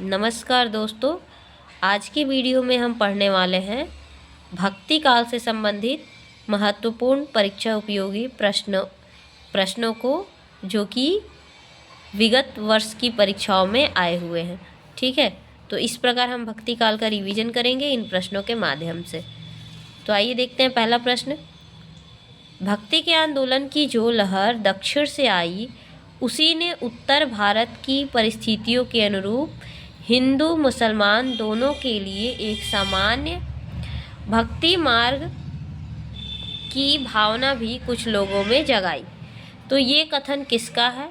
नमस्कार दोस्तों, आज की वीडियो में हम पढ़ने वाले हैं भक्ति काल से संबंधित महत्वपूर्ण परीक्षा उपयोगी प्रश्नों को, जो कि विगत वर्ष की परीक्षाओं में आए हुए हैं। ठीक है, तो इस प्रकार हम भक्ति काल का रिवीजन करेंगे इन प्रश्नों के माध्यम से। तो आइए देखते हैं पहला प्रश्न। भक्ति के आंदोलन की जो लहर दक्षिण से आई, उसी ने उत्तर भारत की परिस्थितियों के अनुरूप हिंदू मुसलमान दोनों के लिए एक सामान्य भक्ति मार्ग की भावना भी कुछ लोगों में जगाई। तो ये कथन किसका है?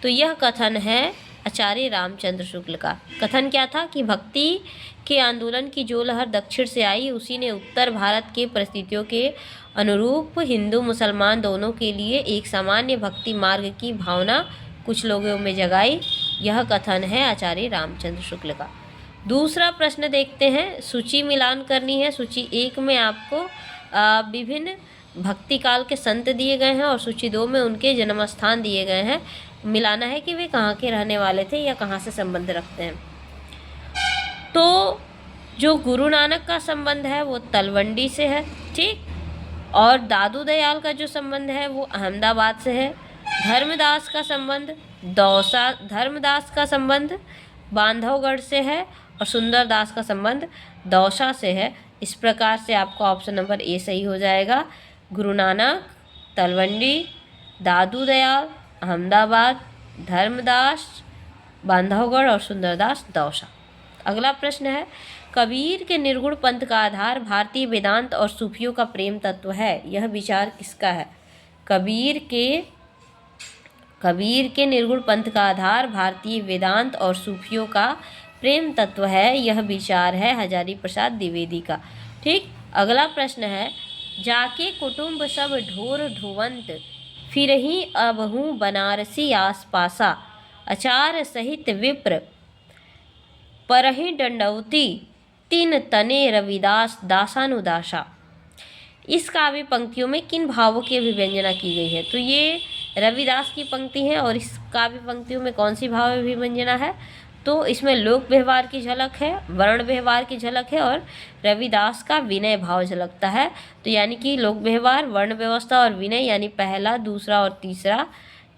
तो यह कथन है आचार्य रामचंद्र शुक्ल का। कथन क्या था कि भक्ति के आंदोलन की जो लहर दक्षिण से आई, उसी ने उत्तर भारत के परिस्थितियों के अनुरूप हिंदू मुसलमान दोनों के लिए एक सामान्य भक्ति मार्ग की भावना कुछ लोगों में जगाई। यह कथन है आचार्य रामचंद्र शुक्ल का। दूसरा प्रश्न देखते हैं। सूची मिलान करनी है। सूची 1 में आपको विभिन्न भक्ति काल के संत दिए गए हैं और सूची 2 में उनके जन्म स्थान दिए गए हैं। मिलाना है कि वे कहाँ के रहने वाले थे या कहाँ से संबंध रखते हैं। तो जो गुरु नानक का संबंध है वो तलवंडी से है, ठीक। और दादू दयाल का जो संबंध है वो अहमदाबाद से है। धर्मदास का संबंध बांधवगढ़ से है और सुंदरदास का संबंध दौसा से है। इस प्रकार से आपका ऑप्शन नंबर ए सही हो जाएगा। गुरु नानक, तलवंडी, दादू दयाल, अहमदाबाद, धर्मदास, बांधवगढ़ और सुंदरदास दौसा। अगला प्रश्न है, कबीर के निर्गुण पंथ का आधार भारतीय वेदांत और सूफियों का प्रेम तत्व है। यह विचार किसका है? कबीर के निर्गुण पंथ का आधार भारतीय वेदांत और सूफियों का प्रेम तत्व है। यह विचार है हजारी प्रसाद द्विवेदी का, ठीक। अगला प्रश्न है, जाके कुटुंब सब ढोर ढोवंत, फिरही अबहू बनारसी आस पासा, आचार सहित विप्र परहि दंडवती, तीन तने रविदास दासानुदासा। इस काव्य पंक्तियों में किन भावों की अभिव्यंजना की गई है? तो ये रविदास की पंक्ति है और इस काव्य पंक्तियों में कौन सी भाव अभिव्यंजना है? तो इसमें लोक व्यवहार की झलक है, वर्ण व्यवहार की झलक है और रविदास का विनय भाव झलकता है। तो यानी कि लोक व्यवहार, वर्ण व्यवस्था और विनय, यानी पहला, दूसरा और तीसरा,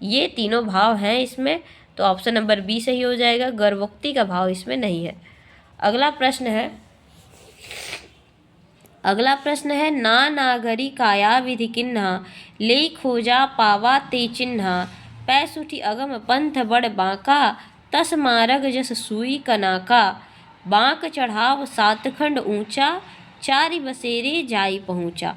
ये तीनों भाव हैं इसमें। तो ऑप्शन नंबर बी सही हो जाएगा। गर्भोक्ति का भाव इसमें नहीं है। अगला प्रश्न है, ना नागरी काया विधि किन्हा, ले खोजा पावा ते चिन्हा, पैस उठी अगम पंथ बड़ बांका, तस मारग जस सुई कनाका, बांक चढ़ाव सातखंड ऊंचा, चारि बसेरे जाई पहुंचा।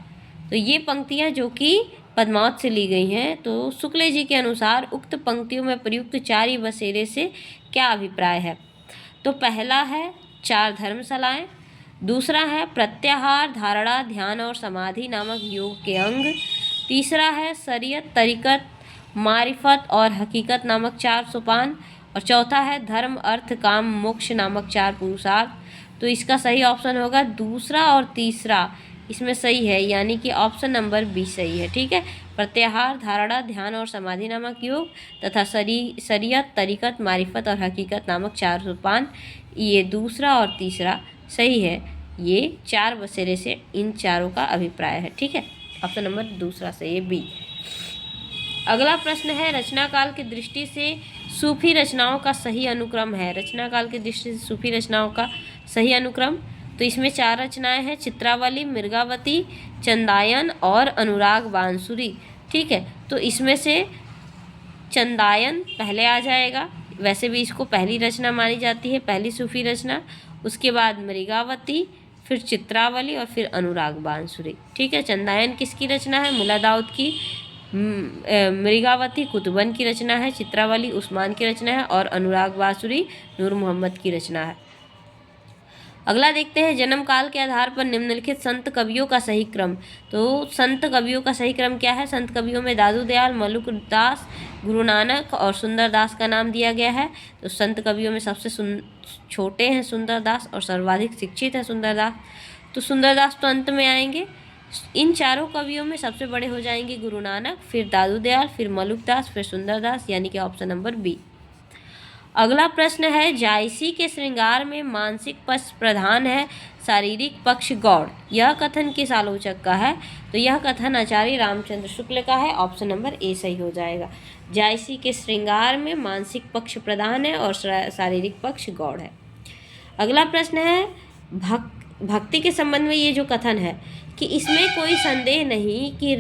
तो ये पंक्तियां जो कि पद्मावत से ली गई हैं। तो शुक्ल जी के अनुसार उक्त पंक्तियों में प्रयुक्त चारि बसेरे से क्या अभिप्राय है? तो पहला है 4 धर्मशालाएं, दूसरा है प्रत्याहार, धारणा, ध्यान और समाधि नामक योग के अंग, तीसरा है शरीयत, तरीकत, मारिफत और हकीकत नामक 4 सोपान, और चौथा है धर्म, अर्थ, काम, मोक्ष नामक 4 पुरुषार्थ। तो इसका सही ऑप्शन होगा दूसरा और तीसरा इसमें सही है, यानी कि ऑप्शन नंबर बी सही है, ठीक है। प्रत्याहार, धारणा, ध्यान और समाधि नामक योग तथा शरीयत, तरीकत, मारिफत और हकीकत नामक 4 सोपान, ये दूसरा और तीसरा सही है। ये 4 बसेरे से इन चारों का अभिप्राय है, ठीक है। ऑप्शन नंबर दूसरा सही है, बी। अगला प्रश्न है, रचना काल की दृष्टि से सूफी रचनाओं का सही अनुक्रम है। रचना काल की दृष्टि से सूफी रचनाओं का सही अनुक्रम, तो इसमें 4 रचनाएं हैं, चित्रावली, मृगावती, चंदायन और अनुराग बांसुरी, ठीक है। तो इसमें से चंदायन पहले आ जाएगा, वैसे भी इसको पहली रचना मानी जाती है, पहली सूफी रचना। उसके बाद मृगावती, फिर चित्रावली और फिर अनुराग बांसुरी, ठीक है। चंदायन किसकी रचना है? मुल्ला दाऊद की। मृगावती कुतुबन की रचना है, चित्रावली उस्मान की रचना है और अनुराग बांसुरी नूर मोहम्मद की रचना है। अगला देखते हैं, जन्म काल के आधार पर निम्नलिखित संत कवियों का सही क्रम। तो संत कवियों का सही क्रम क्या है? संत कवियों में दादू दयाल, मलुक दास, गुरु नानक और सुंदरदास का नाम दिया गया है। तो संत कवियों में सबसे छोटे हैं सुंदरदास और सर्वाधिक शिक्षित है सुंदरदास। तो सुंदरदास तो अंत में आएंगे। इन चारों कवियों में सबसे बड़े हो जाएंगे गुरु नानक, फिर दादू दयाल, फिर मलुक दास, फिर सुंदरदास, यानी कि ऑप्शन नंबर बी। अगला प्रश्न है, जायसी के श्रृंगार में मानसिक पक्ष प्रधान है, शारीरिक पक्ष गौड़। यह कथन किस आलोचक का है? तो यह कथन आचार्य रामचंद्र शुक्ल का है। ऑप्शन नंबर ए सही हो जाएगा। जायसी के श्रृंगार में मानसिक पक्ष प्रधान है और शारीरिक पक्ष गौड़ है। अगला प्रश्न है, भक्ति के संबंध में ये जो कथन है कि इसमें कोई संदेह नहीं कि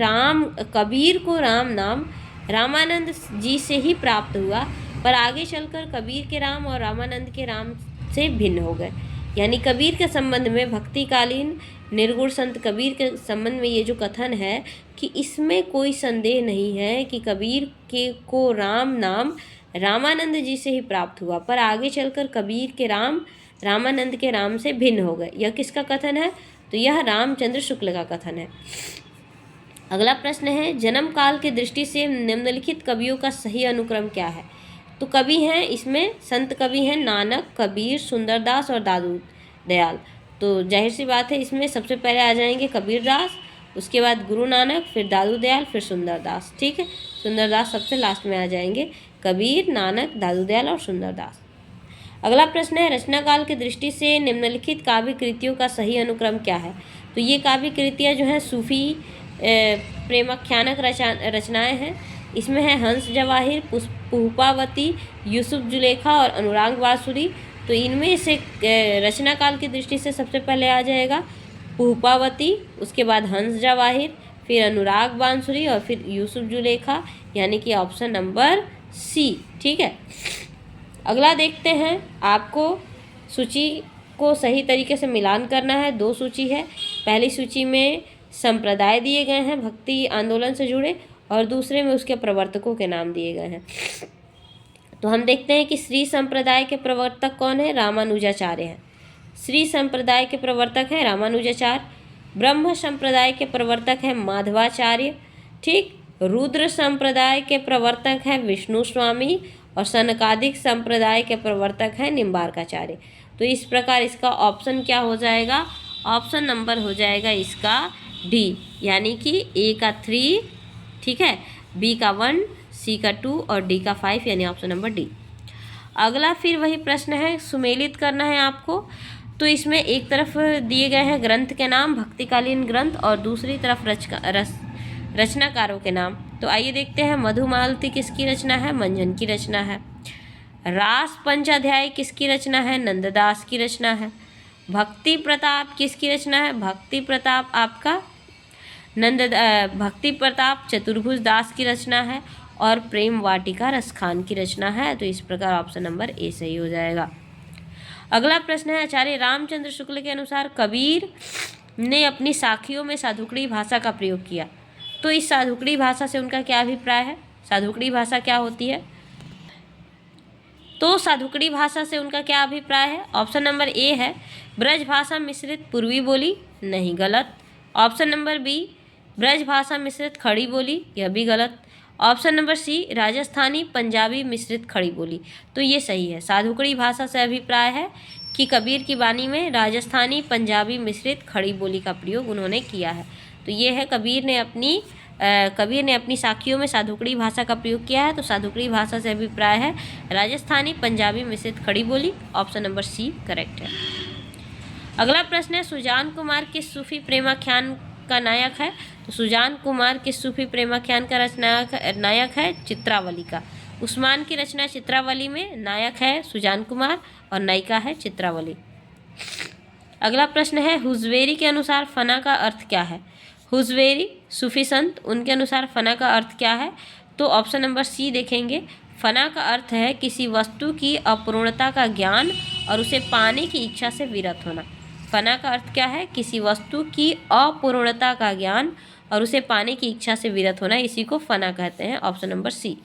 कबीर को राम नाम रामानंद जी से ही प्राप्त हुआ, पर आगे चलकर कबीर के राम और रामानंद के राम से भिन्न हो गए। यानी कबीर के संबंध में, भक्तिकालीन निर्गुण संत कबीर के संबंध में ये जो कथन है कि इसमें कोई संदेह नहीं है कि कबीर को राम नाम रामानंद जी से ही प्राप्त हुआ, पर आगे चलकर कबीर के राम रामानंद के राम से भिन्न हो गए। यह किसका कथन है? तो यह रामचंद्र शुक्ल का कथन है। अगला प्रश्न है, जन्म काल की दृष्टि से निम्नलिखित कवियों का सही अनुक्रम क्या है? तो कवि हैं इसमें, संत कवि हैं नानक, कबीर, सुंदरदास और दादू दयाल। तो जाहिर सी बात है इसमें सबसे पहले आ जाएंगे कबीरदास, उसके बाद गुरु नानक, फिर दादू दयाल, फिर सुंदरदास। ठीक है, सुंदरदास सबसे लास्ट में आ जाएंगे। कबीर, नानक, दादू दयाल और सुंदरदास। अगला प्रश्न है, रचना काल की दृष्टि से निम्नलिखित काव्य कृतियों का सही अनुक्रम क्या है? तो ये काव्य कृतियाँ जो हैं सूफी प्रेमाख्यानक रचनाएं हैं। इसमें है हंस जवाहिर, पुष्पावती, यूसुफ जुलेखा और अनुराग बांसुरी। तो इनमें से रचना काल की दृष्टि से सबसे पहले आ जाएगा पुष्पावती, उसके बाद हंस जवाहिर, फिर अनुराग बांसुरी और फिर यूसुफ जुलेखा, यानी कि ऑप्शन नंबर सी। ठीक है, अगला देखते हैं। आपको सूची को सही तरीके से मिलान करना है। 2 सूची है। पहली सूची में संप्रदाय दिए गए हैं भक्ति आंदोलन से जुड़े, और दूसरे में उसके प्रवर्तकों के नाम दिए गए हैं। तो हम देखते हैं कि श्री संप्रदाय के प्रवर्तक कौन है? रामानुजाचार्य हैं। श्री संप्रदाय के प्रवर्तक हैं रामानुजाचार्य। ब्रह्म संप्रदाय के प्रवर्तक हैं माधवाचार्य। ठीक, रुद्र संप्रदाय के प्रवर्तक हैं विष्णु स्वामी, और सनकादिक संप्रदाय के प्रवर्तक हैं निम्बार्काचार्य। तो इस प्रकार इसका ऑप्शन क्या हो जाएगा? ऑप्शन नंबर हो जाएगा इसका डी, यानी कि ए का 3, ठीक है, बी का 1, सी का 2 और डी का 5, यानी ऑप्शन नंबर डी। अगला फिर वही प्रश्न है, सुमेलित करना है आपको। तो इसमें एक तरफ दिए गए हैं ग्रंथ के नाम, भक्तिकालीन ग्रंथ, और दूसरी तरफ रचनाकारों के नाम। तो आइए देखते हैं। मधुमालती किसकी रचना है? मंजन की रचना है। रास पंचाध्याय किसकी रचना है? नंददास की रचना है। भक्ति प्रताप किसकी रचना है? भक्ति प्रताप आपका भक्ति प्रताप चतुर्भुज दास की रचना है। और प्रेम वाटिका रसखान की रचना है। तो इस प्रकार ऑप्शन नंबर ए सही हो जाएगा। अगला प्रश्न है, आचार्य रामचंद्र शुक्ल के अनुसार कबीर ने अपनी साखियों में साधुकड़ी भाषा का प्रयोग किया। तो इस साधुकड़ी भाषा से उनका क्या अभिप्राय है? साधुकड़ी भाषा क्या होती है? तो साधुकड़ी भाषा से उनका क्या अभिप्राय है? ऑप्शन नंबर ए है ब्रज भाषा मिश्रित पूर्वी बोली, नहीं, गलत। ऑप्शन नंबर बी ब्रज भाषा मिश्रित खड़ी बोली, यह भी गलत। Option number C Rajasthani Punjabi मिश्रित खड़ी बोली, तो ये सही है। साधुकड़ी भाषा से अभिप्राय है कि कबीर की वाणी में राजस्थानी पंजाबी मिश्रित खड़ी बोली का प्रयोग उन्होंने किया है। तो ये है कबीर ने अपनी साखियों में साधुकड़ी भाषा का प्रयोग किया है। तो साधुकड़ी भाषा से अभिप्राय है राजस्थानी पंजाबी मिश्रित खड़ी बोली। ऑप्शन नंबर सी करेक्ट है। अगला प्रश्न है, सुजान कुमार किस सूफी प्रेमाख्यान का नायक है? तो सुजान कुमार किस सूफी प्रेमाख्यान का नायक है? चित्रावली का। उस्मान की रचना चित्रावली में नायक है सुजान कुमार और नायिका है चित्रावली। अगला प्रश्न है, हुजवेरी के अनुसार फना का अर्थ क्या है? हुजवेरी सूफी संत, उनके अनुसार फना का अर्थ क्या है? तो ऑप्शन नंबर सी देखेंगे। फना का अर्थ है किसी वस्तु की अपूर्णता का ज्ञान और उसे पाने की इच्छा से विरत होना। फना का अर्थ क्या है? किसी वस्तु की अपूर्णता का ज्ञान और उसे पाने की इच्छा से विरत होना, इसी को फना कहते हैं। Option number C.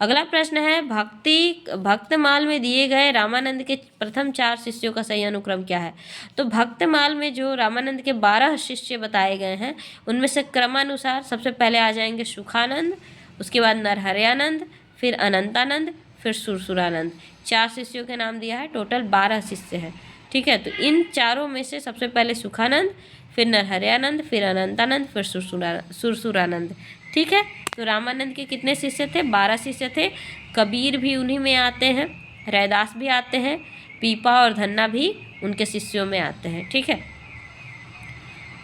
अगला प्रश्न है, भक्तमाल में दिए गए रामानंद के प्रथम 4 शिष्यों का सही अनुक्रम क्या है? तो भक्तमाल में जो रामानंद के 12 शिष्य बताए गए हैं उनमें से क्रमानुसार सबसे पहले आ जाएंगे सुखानंद, उसके बाद नरहरयानंद, फिर अनंतानंद, फिर सुरसुरानंद। 4 शिष्यों के नाम दिया है, टोटल 12 शिष्य हैं। ठीक है, तो इन चारों में से सबसे पहले सुखानंद, फिर नरहरयानंद, फिर अनंतानंद, फिर सुरसुरानंद। ठीक है, तो रामानंद के कितने शिष्य थे? 12 शिष्य थे। कबीर भी उन्हीं में आते हैं। रैदास भी आते हैं, पीपा और धन्ना भी उनके शिष्यों में आते हैं। ठीक है,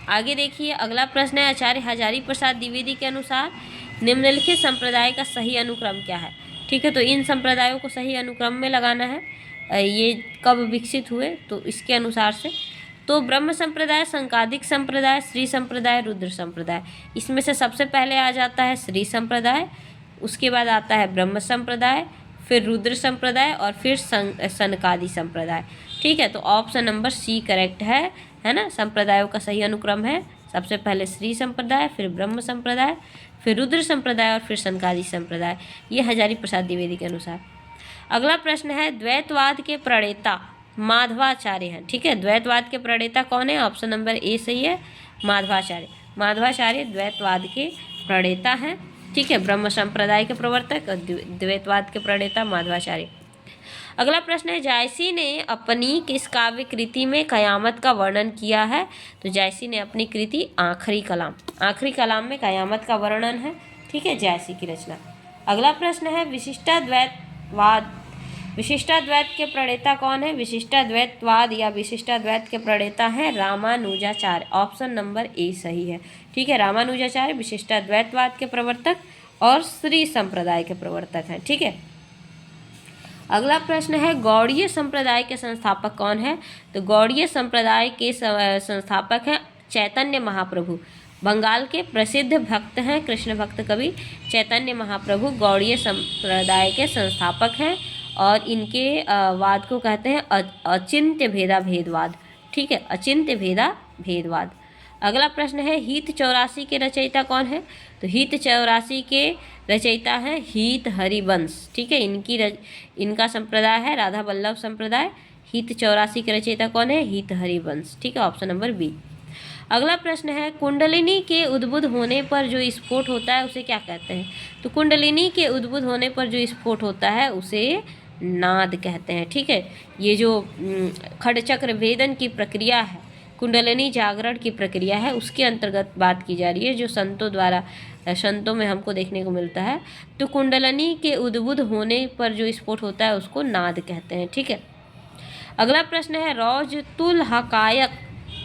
आगे देखिए अगला प्रश्न है, आचार्य हजारी प्रसाद द्विवेदी के अनुसार निम्नलिखित संप्रदाय का सही अनुक्रम क्या है। ठीक है, तो इन संप्रदायों को सही अनुक्रम में लगाना है। ये कब विकसित हुए, तो इसके अनुसार से तो ब्रह्म संप्रदाय, संकादिक संप्रदाय, श्री संप्रदाय, रुद्र संप्रदाय। इसमें से सबसे पहले आ जाता है श्री संप्रदाय, उसके बाद आता है ब्रह्म संप्रदाय, फिर रुद्र संप्रदाय और फिर सनकादि संप्रदाय। ठीक है, तो ऑप्शन नंबर सी करेक्ट है ना। संप्रदायों का सही अनुक्रम है, सबसे पहले श्री संप्रदाय, फिर ब्रह्म संप्रदाय, फिर रुद्र संप्रदाय और फिर सनकादि संप्रदाय। ये हजारी प्रसाद द्विवेदी के अनुसार। अगला प्रश्न है, द्वैतवाद के प्रणेता माधवाचार्य हैं। ठीक है, द्वैतवाद के प्रणेता कौन है, ऑप्शन नंबर ए सही है, माधवाचार्य। माधवाचार्य द्वैतवाद के प्रणेता हैं। ठीक है, ब्रह्म संप्रदाय के प्रवर्तक और द्वैतवाद के प्रणेता माधवाचार्य। अगला प्रश्न है, जायसी ने अपनी किस काव्य कृति में कयामत का वर्णन किया है। तो जायसी ने अपनी कृति आखिरी कलाम में कयामत का वर्णन है। ठीक है, जायसी की रचना। अगला प्रश्न है, विशिष्टाद्वैत के प्रणेता कौन है। विशिष्टाद्वैतवाद या विशिष्टाद्वैत के प्रणेता हैं रामानुजाचार्य। ऑप्शन नंबर ए सही है। ठीक है, रामानुजाचार्य विशिष्टाद्वैतवाद के प्रवर्तक और श्री संप्रदाय के प्रवर्तक हैं। ठीक है, अगला प्रश्न है, गौड़ीय संप्रदाय के संस्थापक कौन है। तो गौड़ीय संप्रदाय के संस्थापक हैं चैतन्य महाप्रभु। बंगाल के प्रसिद्ध भक्त हैं, कृष्ण भक्त कवि चैतन्य महाप्रभु गौड़ीय संप्रदाय के संस्थापक हैं और इनके वाद को कहते हैं अचिंत्य भेदवाद। ठीक है, अचिंत्य भेदवाद। अगला प्रश्न है, हित 84 के रचयिता कौन है। तो हित 84 के रचयिता हैं हित हरिवंश। ठीक है, इनका संप्रदाय है राधा वल्लभ संप्रदाय। हित 84 के रचयिता कौन है, हित हरिवंश। ठीक है, ऑप्शन नंबर बी। अगला प्रश्न है, कुंडलिनी के उद्भुत होने पर जो स्फोट होता है उसे क्या कहते हैं। तो कुंडलिनी के उद्भुत होने पर जो स्फोट होता है उसे नाद कहते हैं। ठीक है, ये जो खड़चक्र भेदन की प्रक्रिया है, कुंडलिनी जागरण की प्रक्रिया है, उसके अंतर्गत बात की जा रही है, जो संतों में हमको देखने को मिलता है। तो कुंडलिनी के उद्भुत होने पर जो स्फोट होता है उसको नाद कहते हैं। ठीक है, अगला प्रश्न है, रौजतुल हकायक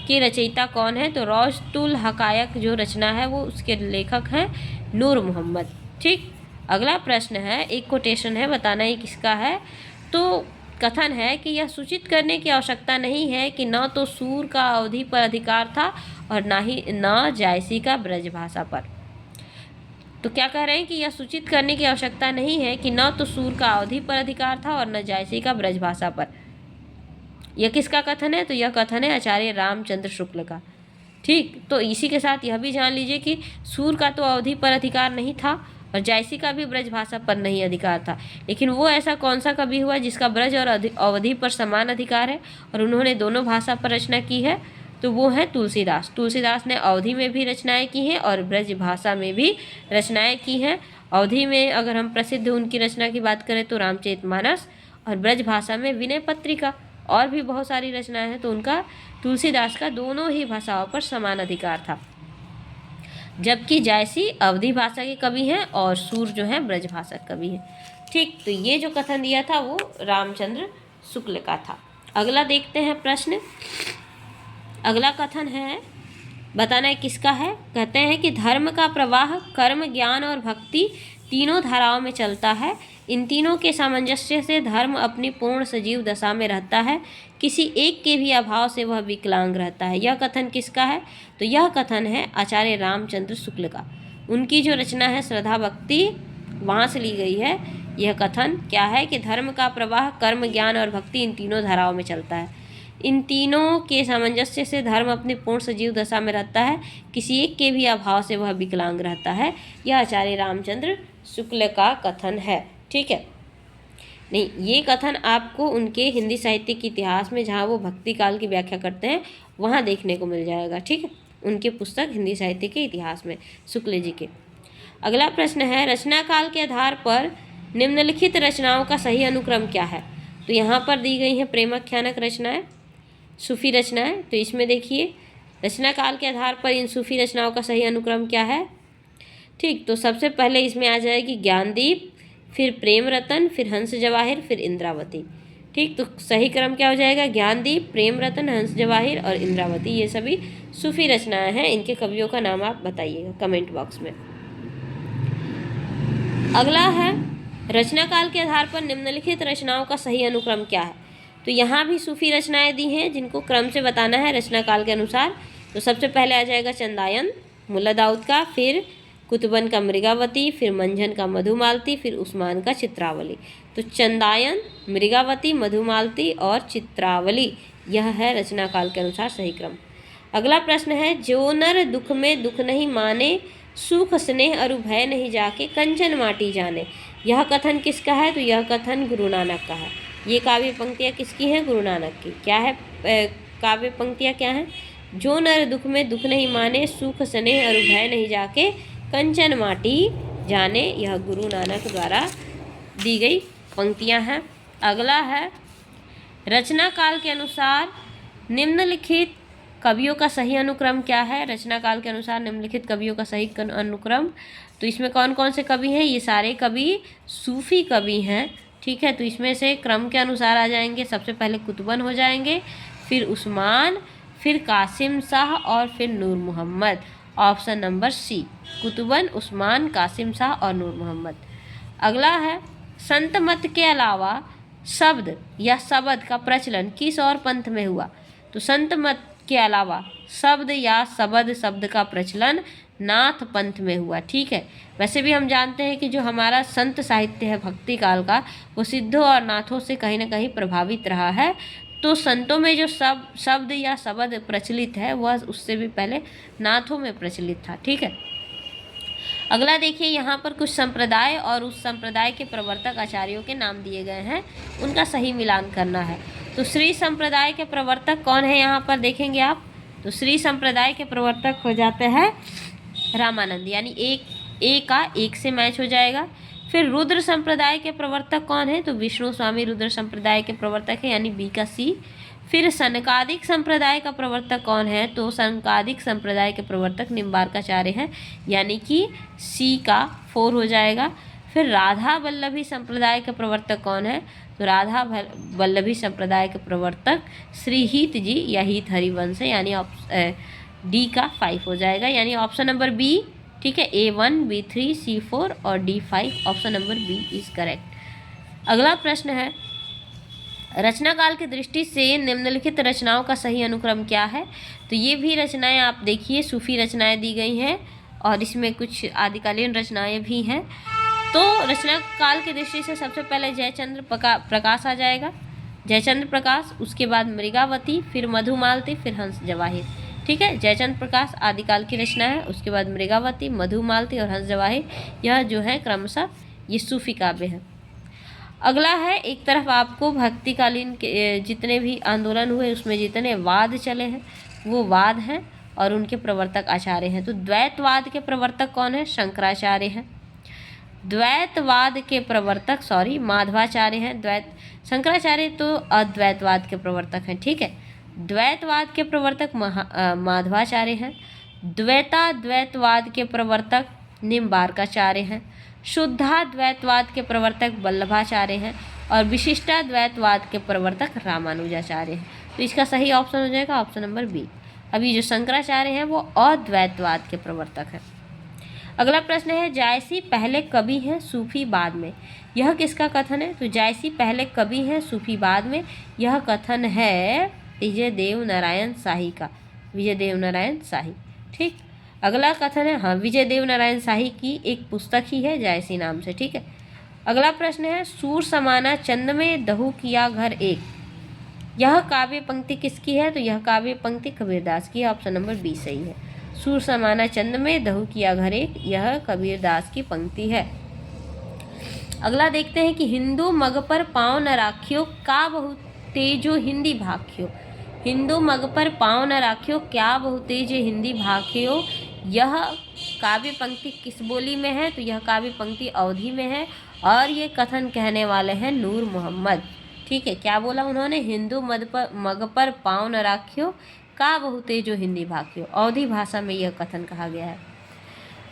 के रचयिता कौन है। तो रौजतुल हकायक जो रचना है वो उसके लेखक हैं नूर मोहम्मद। ठीक, अगला प्रश्न है, एक कोटेशन है, बताना ही किसका है। तो कथन है कि यह सूचित करने की आवश्यकता नहीं है कि न तो सूर का अवधि पर अधिकार था और न जायसी का ब्रजभाषा पर। तो क्या कह रहे हैं कि यह सूचित करने की आवश्यकता नहीं है कि न तो सूर का अवधि पर अधिकार था और न जायसी का ब्रजभाषा पर। यह किसका कथन है। तो यह कथन है आचार्य रामचंद्र शुक्ल का। ठीक, तो इसी के साथ यह भी जान लीजिए कि सूर का तो अवधि पर अधिकार नहीं था और जायसी का भी ब्रजभाषा पर नहीं अधिकार था, लेकिन वो ऐसा कौन सा कवि हुआ जिसका ब्रज और अवधि पर समान अधिकार है और उन्होंने दोनों भाषा पर रचना की है। तो वो है तुलसीदास। तुलसीदास ने अवधि में भी रचनाएं की हैं और ब्रज भाषा में भी रचनाएं की हैं। अवधि में अगर हम प्रसिद्ध उनकी रचना की बात करें तो रामचरितमानस, और ब्रज भाषा में विनय पत्रिका और भी बहुत सारी रचनाएं हैं। तो उनका तुलसीदास का दोनों ही भाषाओं पर समान अधिकार था, जबकि जायसी अवधि भाषा के कवि हैं और सूर जो है ब्रज भाषा कवि हैं। ठीक, तो ये जो कथन दिया था वो रामचंद्र शुक्ल का था। अगला देखते हैं प्रश्न। अगला कथन है, बताना है किसका है। कहते हैं कि धर्म का प्रवाह कर्म, ज्ञान और भक्ति तीनों धाराओं में चलता है। इन तीनों के सामंजस्य से धर्म अपनी पूर्ण सजीव दशा में रहता है, किसी एक के भी अभाव से वह विकलांग रहता है। यह कथन किसका है। तो यह कथन है आचार्य रामचंद्र शुक्ल का। उनकी जो रचना है श्रद्धा भक्ति, वहाँ से ली गई है। यह कथन क्या है कि धर्म का प्रवाह कर्म, ज्ञान और भक्ति इन तीनों धाराओं में चलता है। इन तीनों के सामंजस्य से धर्म अपनी पूर्ण सजीव दशा में रहता है, किसी एक के भी अभाव से वह विकलांग रहता है। यह आचार्य रामचंद्र शुक्ल का कथन है। ठीक है, नहीं, ये कथन आपको उनके हिंदी साहित्य के इतिहास में, जहाँ वो भक्ति काल की व्याख्या करते हैं, वहाँ देखने को मिल जाएगा। ठीक है, उनके पुस्तक हिंदी साहित्य के इतिहास में शुक्ल जी के। अगला प्रश्न है, रचना काल के आधार पर निम्नलिखित रचनाओं का सही अनुक्रम क्या है। तो यहाँ पर दी गई हैं प्रेमाख्यानक रचनाएं, सूफी रचनाएं। तो इसमें देखिए रचना काल के आधार पर इन सूफी रचनाओं का सही अनुक्रम क्या है। ठीक, तो सबसे पहले इसमें आ जाएगी ज्ञानदीप, फिर प्रेम रतन, फिर हंस जवाहिर, फिर इंद्रावती। ठीक, तो सही क्रम क्या हो जाएगा? ज्ञानदीप, प्रेम रतन, हंस जवाहिर और इंद्रावती, ये सभी सूफी रचनाएं हैं। इनके कवियों का नाम आप बताइएगा कमेंट बॉक्स में। अगला है रचना काल के आधार पर निम्नलिखित रचनाओं का सही अनुक्रम क्या है। तो यहाँ भी सूफी रचनाएं दी हैं जिनको क्रम से बताना है रचना काल के अनुसार। तो सबसे पहले आ जाएगा चंदायन मुल्ला दाऊद का, फिर कुतुबन का मृगावती, फिर मंझन का मधुमालती, फिर उस्मान का चित्रावली। तो चंदायन, मृगावती, मधुमालती और चित्रावली, यह है रचना काल के अनुसार सही क्रम। अगला प्रश्न है, जो नर दुख में दुख नहीं माने, सुख स्नेह अरु भय नहीं जाके, कंचन माटी जाने, यह कथन किसका है? तो यह कथन गुरु नानक का है। ये काव्य पंक्तियाँ किसकी हैं? गुरु नानक की। क्या है काव्य पंक्तियाँ क्या हैं? जो नर दुख में दुख नहीं माने, सुख स्नेह अरु भय नहीं जाके, कंचन माटी जाने, यह गुरु नानक द्वारा दी गई पंक्तियां हैं। अगला है, रचना काल के अनुसार निम्नलिखित कवियों का सही अनुक्रम क्या है? रचना काल के अनुसार निम्नलिखित कवियों का सही अनुक्रम, तो इसमें कौन कौन से कवि हैं? ये सारे कवि सूफी कवि हैं। ठीक है, तो इसमें से क्रम के अनुसार आ जाएंगे। सबसे पहले कुतुबन हो जाएंगे, फिर उस्मान, फिर कासिम शाह और फिर नूर मोहम्मद। ऑप्शन नंबर सी, कुतुबन, उस्मान, कासिम शाह और नूर मोहम्मद। अगला है, संत मत के अलावा शब्द या शब्द का प्रचलन किस और पंथ में हुआ? तो संत मत के अलावा शब्द या शब्द का प्रचलन नाथ पंथ में हुआ। ठीक है, वैसे भी हम जानते हैं कि जो हमारा संत साहित्य है भक्ति काल का, वो सिद्धों और नाथों से कहीं ना कहीं प्रभावित रहा है। तो संतों में जो शब्द या शब्द प्रचलित है वह उससे भी पहले नाथों में प्रचलित था। ठीक है, अगला देखिए, यहाँ पर कुछ संप्रदाय और उस संप्रदाय के प्रवर्तक आचार्यों के नाम दिए गए हैं, उनका सही मिलान करना है। तो श्री संप्रदाय के प्रवर्तक कौन है यहाँ पर देखेंगे आप? तो श्री संप्रदाय के प्रवर्तक हो जाते हैं रामानंद, यानी एक का एक से मैच हो जाएगा। फिर रुद्र संप्रदाय के प्रवर्तक कौन है? तो विष्णु स्वामी रुद्र संप्रदाय के प्रवर्तक है, यानी बी का सी। फिर सनकादिक संप्रदाय का प्रवर्तक कौन है? तो सनकादिक संप्रदाय के प्रवर्तक निम्बार्काचार्य हैं, यानी कि सी का 4 हो जाएगा। फिर राधा वल्लभी संप्रदाय के प्रवर्तक कौन है? तो राधा वल्लभी संप्रदाय के प्रवर्तक श्री हित जी या हित हरिवंश है, यानी डी का 5 हो जाएगा, यानी ऑप्शन नंबर बी। ठीक है, A1, B3, C4 और D5, option number B is correct. अगला प्रश्न है, रचना काल की दृष्टि से निम्नलिखित रचनाओं का सही अनुक्रम क्या है? तो ये भी रचनाएं आप देखिए सूफी रचनाएं दी गई हैं और इसमें कुछ आदिकालीन रचनाएं भी हैं। तो रचना काल की दृष्टि से सबसे पहले जयचंद्र प्रकाश आ जाएगा, जयचंद्र प्रकाश, उसके बाद मृगावती, फिर मधुमालती, फिर हंस जवाहिर। ठीक है, जयचंद्र प्रकाश आदिकाल की रचना है, उसके बाद मृगावती, मधुमालती और हंस जवाहिर, यह जो है क्रमशः ये सूफी काव्य है। अगला है, एक तरफ आपको भक्तिकालीन के जितने भी आंदोलन हुए उसमें जितने वाद चले हैं वो वाद हैं और उनके प्रवर्तक आचार्य हैं। तो द्वैतवाद के प्रवर्तक कौन है? शंकराचार्य हैं। द्वैतवाद के प्रवर्तक माधवाचार्य हैं। शंकराचार्य तो अद्वैतवाद के प्रवर्तक हैं। ठीक है, द्वैतवाद के प्रवर्तक माधवाचार्य हैं। द्वैतवाद के प्रवर्तक निम्बार्काचार्य हैं। शुद्धाद्वैतवाद के प्रवर्तक वल्लभाचार्य हैं और विशिष्टाद्वैतवाद के प्रवर्तक रामानुजाचार्य हैं। तो इसका सही ऑप्शन हो जाएगा ऑप्शन नंबर बी। अभी जो शंकराचार्य हैं वो अद्वैतवाद के प्रवर्तक हैं। अगला प्रश्न है, जायसी पहले कवि हैं सूफी बाद में, यह किसका कथन है? तो जायसी पहले कवि हैं सूफी बाद में, यह कथन है विजय देव नारायण शाही का, विजय देव नारायण शाही। ठीक, अगला कथन है विजय देव नारायण शाही की एक पुस्तक ही है जायसी नाम से। ठीक है, अगला प्रश्न है, सूर समाना चंद में दहु किया घर एक, यह काव्य पंक्ति किसकी है? तो यह काव्य पंक्ति कबीरदास की है, ऑप्शन नंबर बी सही है। सूर समाना चंद में दहु किया घर एक, यह कबीरदास की पंक्ति है। अगला देखते हैं कि हिंदू मग पर पाँव न राखियो का बहु तेजो हिंदी भाख्यो, हिंदू मग पर पाँव न राखियो क्या बहु तेज हिंदी भाख्यो, यह काव्य पंक्ति किस बोली में है? तो यह काव्य पंक्ति अवधी में है और ये कथन कहने वाले हैं नूर मोहम्मद। ठीक है, क्या बोला उन्होंने? हिंदू मग पर पाँव न राखियो का बहु तेजो हिंदी भाख्यो, अवधी भाषा में यह कथन कहा गया है।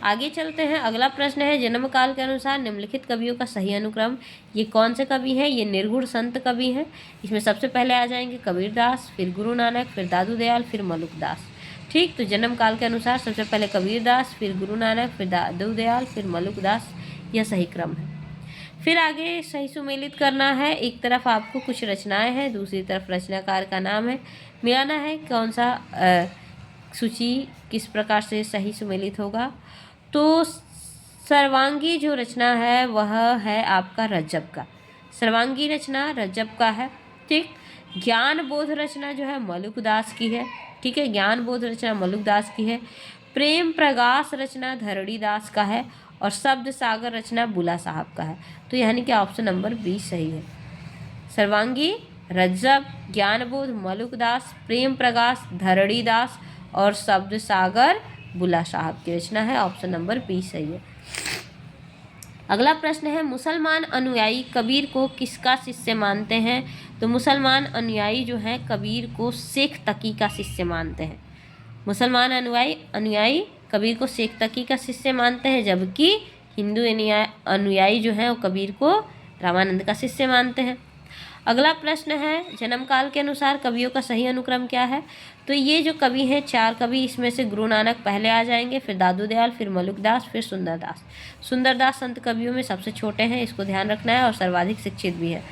आगे चलते हैं। अगला प्रश्न है, जन्म काल के अनुसार निम्नलिखित कवियों का सही अनुक्रम। ये कौन से कवि हैं? ये निर्गुण संत कवि हैं। इसमें सबसे पहले आ जाएंगे कबीरदास, फिर गुरु नानक, फिर दादू दयाल, फिर मलुकदास। ठीक, तो जन्म काल के अनुसार सबसे पहले कबीरदास, फिर गुरु नानक, फिर दादू दयाल, फिर मलुकदास, यह सही क्रम है। फिर आगे सही सुमेलित करना है। एक तरफ आपको कुछ रचनाएं हैं, दूसरी तरफ रचनाकार का नाम है, मिलाना है कौन सा सूची किस प्रकार से सही सुमेलित होगा। तो सर्वांगी जो रचना है वह है आपका रज्जब का, सर्वांगी रचना रज्जब का है। ठीक, ज्ञान बोध रचना जो है मलुकदास की है। ठीक है, ज्ञान बोध रचना मलुकदास की है। प्रेम प्रगास रचना धरणीदास का है और शब्द सागर रचना बुला साहब का है। तो यानी कि ऑप्शन नंबर 20 सही है। सर्वांगी, रज्जब, ज्ञानबोध, मलुकदास, प्रेम प्रगास, धरणीदास और शब्द सागर बुला साहब की रचना है। ऑप्शन नंबर 20 सही है। अगला प्रश्न है, मुसलमान अनुयायी कबीर को किसका शिष्य मानते हैं? तो मुसलमान अनुयायी जो हैं कबीर को शेख तकी का शिष्य मानते हैं। मुसलमान अनुयायी कबीर को शेख तकी का शिष्य मानते हैं, जबकि हिंदू अनुयायी जो हैं वो कबीर को रामानंद का शिष्य मानते हैं। अगला प्रश्न है, जन्म काल के अनुसार कवियों का सही अनुक्रम क्या है? तो ये जो कवि हैं 4 कवि, इसमें से गुरु नानक पहले आ जाएंगे, फिर दादू दयाल, फिर मलुकदास, फिर सुंदरदास। सुंदरदास संत कवियों में सबसे छोटे हैं, इसको ध्यान रखना है, और सर्वाधिक शिक्षित भी है।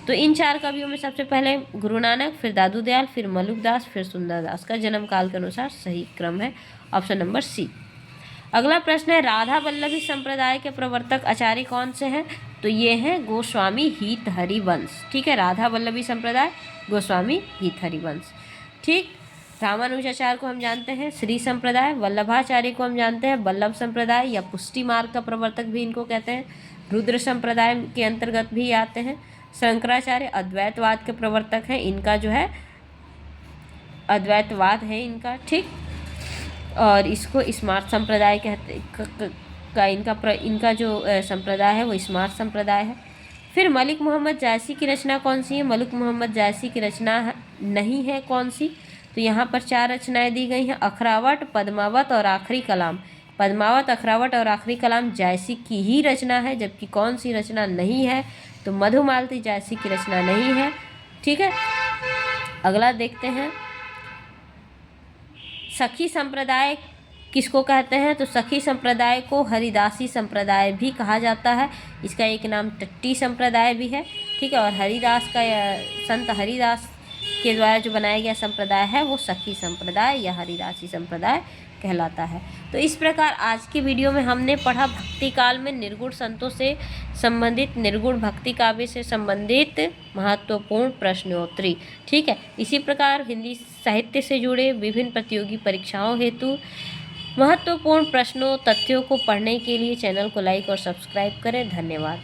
तो इन 4 कवियों में सबसे पहले गुरु नानक, फिर दादू दयाल, फिर मलुकदास, फिर सुंदरदास का जन्म काल के अनुसार सही क्रम है। Option number C. अगला प्रश्न है, राधा वल्लभी संप्रदाय के प्रवर्तक आचार्य कौन से हैं? तो ये हैं गोस्वामी हित हरिवंश। ठीक है, राधा वल्लभी संप्रदाय गोस्वामी हित हरिवंश। ठीक, रामानुजाचार्य को हम जानते हैं श्री संप्रदाय, वल्लभाचार्य को हम जानते हैं वल्लभ संप्रदाय या पुष्टि मार्ग का प्रवर्तक भी इनको कहते हैं, रुद्र संप्रदाय के अंतर्गत भी आते हैं। शंकराचार्य अद्वैतवाद के प्रवर्तक हैं, इनका जो है अद्वैतवाद है इनका। ठीक, और इसको स्मार्त संप्रदाय कहते का इनका जो संप्रदाय है वो स्मार्त संप्रदाय है। फिर मलिक मोहम्मद जायसी की रचना कौन सी है? मलिक मोहम्मद जायसी की रचना नहीं है कौन सी? तो यहाँ पर 4 रचनाएं दी गई हैं, अखरावट, पद्मावत और आखिरी कलाम। पद्मावत, अखरावट और आखिरी कलाम जायसी की ही रचना है, जबकि कौन सी रचना नहीं है? तो मधुमालती जायसी की रचना नहीं है। ठीक है, अगला देखते हैं, सखी संप्रदाय किसको कहते हैं? तो सखी संप्रदाय को हरिदासी संप्रदाय भी कहा जाता है। इसका एक नाम टट्टी संप्रदाय भी है। ठीक है, और हरिदास का संत हरिदास के द्वारा जो बनाया गया संप्रदाय है वो सखी संप्रदाय या हरिदासी संप्रदाय कहलाता है। तो इस प्रकार आज की वीडियो में हमने पढ़ा भक्ति काल में निर्गुण संतों से संबंधित, निर्गुण भक्ति काव्य से संबंधित महत्वपूर्ण प्रश्नोत्तरी। ठीक है, इसी प्रकार हिंदी साहित्य से जुड़े विभिन्न प्रतियोगी परीक्षाओं हेतु महत्वपूर्ण प्रश्नों तथ्यों को पढ़ने के लिए चैनल को लाइक और सब्सक्राइब करें। धन्यवाद।